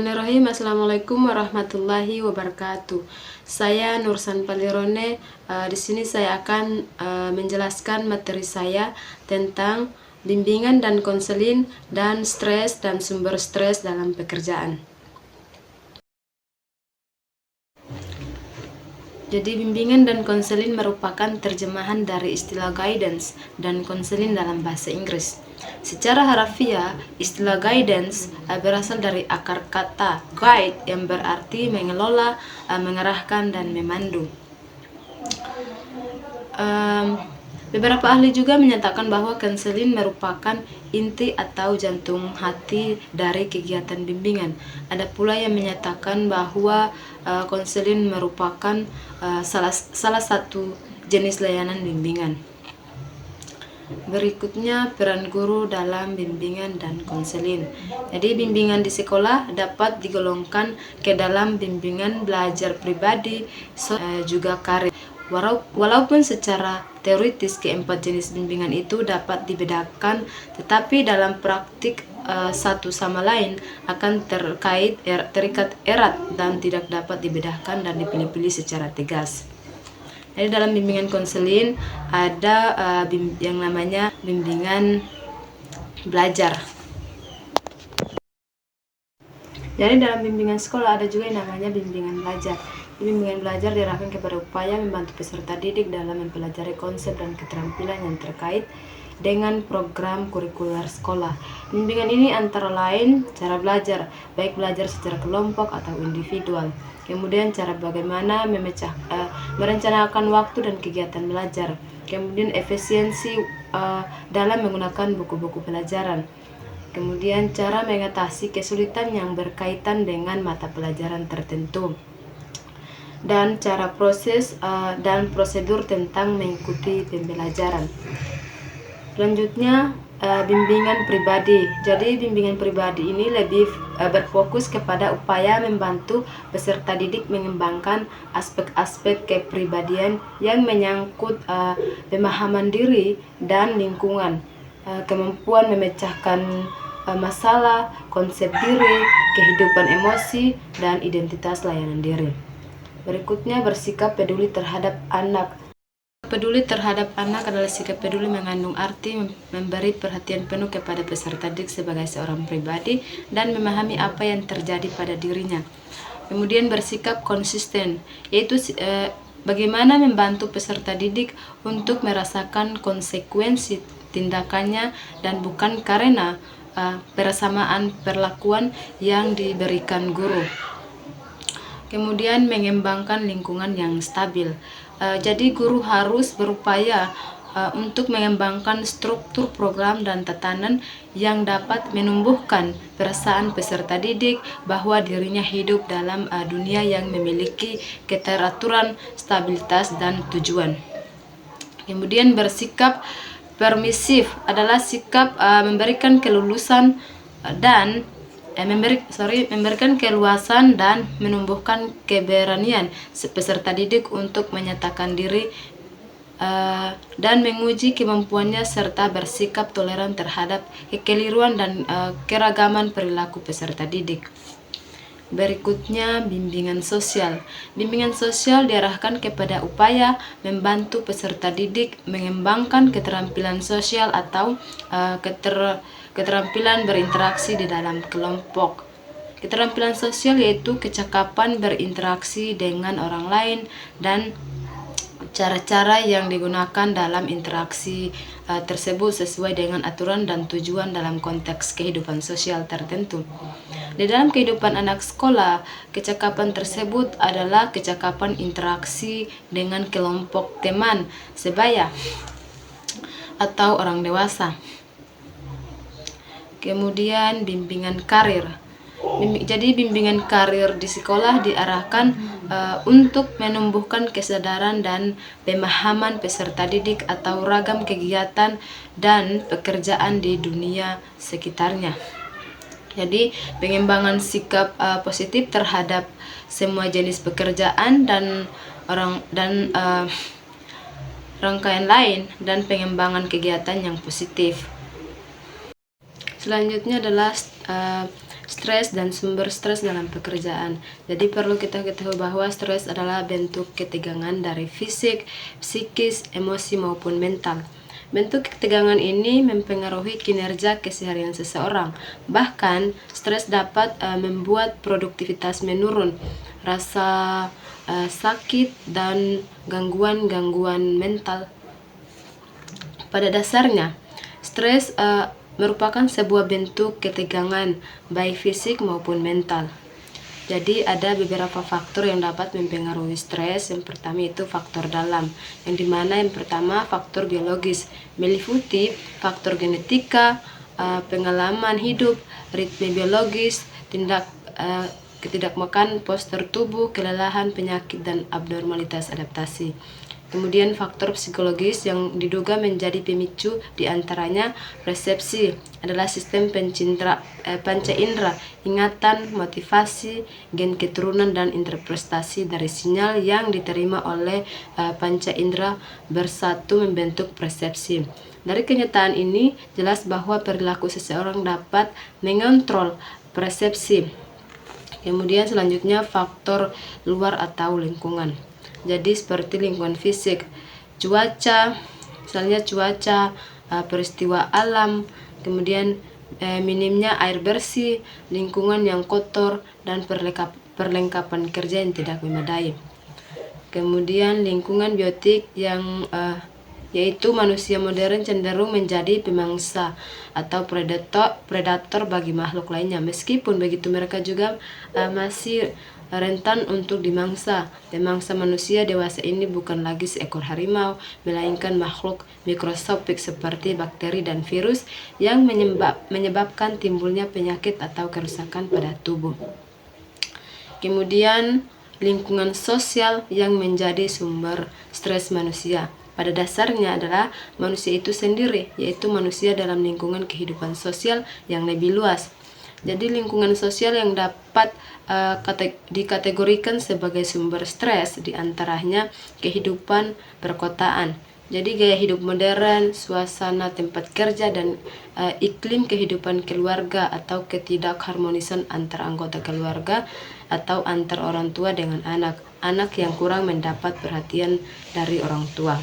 Bismillahirrahmanirrahim. Assalamualaikum warahmatullahi wabarakatuh. Saya Nursan Palirone. Di sini saya akan menjelaskan materi saya tentang bimbingan dan konseling dan stres dan sumber stres dalam pekerjaan. Jadi bimbingan dan konseling merupakan terjemahan dari istilah guidance dan konseling dalam bahasa Inggris. Secara harfiah, istilah guidance berasal dari akar kata guide yang berarti mengelola, mengarahkan, dan memandu. Beberapa ahli juga menyatakan bahwa konseling merupakan inti atau jantung hati dari kegiatan bimbingan. Ada pula yang menyatakan bahwa konseling merupakan salah satu jenis layanan bimbingan. Berikutnya, peran guru dalam bimbingan dan konseling. Jadi bimbingan di sekolah dapat digolongkan ke dalam bimbingan belajar pribadi, juga karir. Walaupun secara teoritis keempat jenis bimbingan itu dapat dibedakan, tetapi dalam praktik satu sama lain akan terikat erat dan tidak dapat dibedakan dan dipilih-pilih secara tegas. Jadi dalam bimbingan konseling ada yang namanya bimbingan belajar. Jadi dalam bimbingan sekolah ada juga yang namanya bimbingan belajar. Bimbingan belajar diarahkan kepada upaya membantu peserta didik dalam mempelajari konsep dan keterampilan yang terkait dengan program kurikuler sekolah. Bimbingan ini antara lain cara belajar, baik belajar secara kelompok atau individual. Kemudian cara bagaimana merencanakan waktu dan kegiatan belajar. Kemudian efisiensi dalam menggunakan buku-buku pelajaran. Kemudian cara mengatasi kesulitan yang berkaitan dengan mata pelajaran tertentu. Dan cara proses dan prosedur tentang mengikuti pembelajaran. Selanjutnya bimbingan pribadi. Jadi bimbingan pribadi ini lebih berfokus kepada upaya membantu peserta didik mengembangkan aspek-aspek kepribadian yang menyangkut pemahaman diri dan lingkungan, kemampuan memecahkan masalah, konsep diri, kehidupan emosi, dan identitas layanan diri. Berikutnya, bersikap peduli terhadap anak. Peduli terhadap anak adalah sikap peduli mengandung arti memberi perhatian penuh kepada peserta didik sebagai seorang pribadi dan memahami apa yang terjadi pada dirinya. Kemudian bersikap konsisten, yaitu bagaimana membantu peserta didik untuk merasakan konsekuensi tindakannya dan bukan karena persamaan perlakuan yang diberikan guru. Kemudian mengembangkan lingkungan yang stabil. Jadi guru harus berupaya untuk mengembangkan struktur program dan tatanan yang dapat menumbuhkan perasaan peserta didik bahwa dirinya hidup dalam dunia yang memiliki keteraturan, stabilitas, dan tujuan. Kemudian bersikap permisif adalah sikap memberikan kelulusan dan memberikan keluasan dan menumbuhkan keberanian peserta didik untuk menyatakan diri dan menguji kemampuannya serta bersikap toleran terhadap kekeliruan dan keragaman perilaku peserta didik. Berikutnya, bimbingan sosial. Bimbingan sosial diarahkan kepada upaya membantu peserta didik mengembangkan keterampilan sosial atau keterampilan berinteraksi di dalam kelompok. Keterampilan sosial yaitu kecakapan berinteraksi dengan orang lain dan cara-cara yang digunakan dalam interaksi tersebut sesuai dengan aturan dan tujuan dalam konteks kehidupan sosial tertentu. Di dalam kehidupan anak sekolah, kecakapan tersebut adalah kecakapan interaksi dengan kelompok teman sebaya atau orang dewasa. Kemudian bimbingan karir. Jadi bimbingan karir di sekolah diarahkan untuk menumbuhkan kesadaran dan pemahaman peserta didik atau ragam kegiatan dan pekerjaan di dunia sekitarnya. Jadi pengembangan sikap positif terhadap semua jenis pekerjaan dan rangkaian lain dan pengembangan kegiatan yang positif. Selanjutnya adalah stres dan sumber stres dalam pekerjaan. Jadi perlu kita ketahui bahwa stres adalah bentuk ketegangan dari fisik, psikis, emosi maupun mental. Bentuk ketegangan ini mempengaruhi kinerja keseharian seseorang. Bahkan, stres dapat membuat produktivitas menurun, rasa sakit, dan gangguan-gangguan mental. Pada dasarnya, stres merupakan sebuah bentuk ketegangan, baik fisik maupun mental. Jadi ada beberapa faktor yang dapat mempengaruhi stres. Yang pertama itu faktor dalam, yang dimana yang pertama faktor biologis, meliputi faktor genetika, pengalaman hidup, ritme biologis, ketidakmakan, postur tubuh, kelelahan, penyakit, dan abnormalitas adaptasi. Kemudian faktor psikologis yang diduga menjadi pemicu diantaranya persepsi adalah sistem panca indera, ingatan, motivasi, gen keturunan, dan interpretasi dari sinyal yang diterima oleh panca indera bersatu membentuk persepsi. Dari kenyataan ini jelas bahwa perilaku seseorang dapat mengontrol persepsi. Kemudian selanjutnya faktor luar atau lingkungan. Jadi seperti lingkungan fisik, cuaca, misalnya cuaca, peristiwa alam, kemudian minimnya air bersih, lingkungan yang kotor, dan perlengkapan kerja yang tidak memadai. Kemudian lingkungan biotik yang yaitu manusia modern cenderung menjadi pemangsa atau predator bagi makhluk lainnya. Meskipun begitu mereka juga masih rentan untuk dimangsa. Pemangsa manusia dewasa ini bukan lagi seekor harimau, melainkan makhluk mikroskopik seperti bakteri dan virus yang menyebabkan timbulnya penyakit atau kerusakan pada tubuh. Kemudian lingkungan sosial yang menjadi sumber stres manusia. Pada dasarnya adalah manusia itu sendiri, yaitu manusia dalam lingkungan kehidupan sosial yang lebih luas. Jadi lingkungan sosial yang dapat dikategorikan sebagai sumber stres diantaranya kehidupan perkotaan. Jadi gaya hidup modern, suasana tempat kerja, dan iklim kehidupan keluarga atau ketidakharmonisan antar anggota keluarga atau antar orang tua dengan anak yang kurang mendapat perhatian dari orang tua.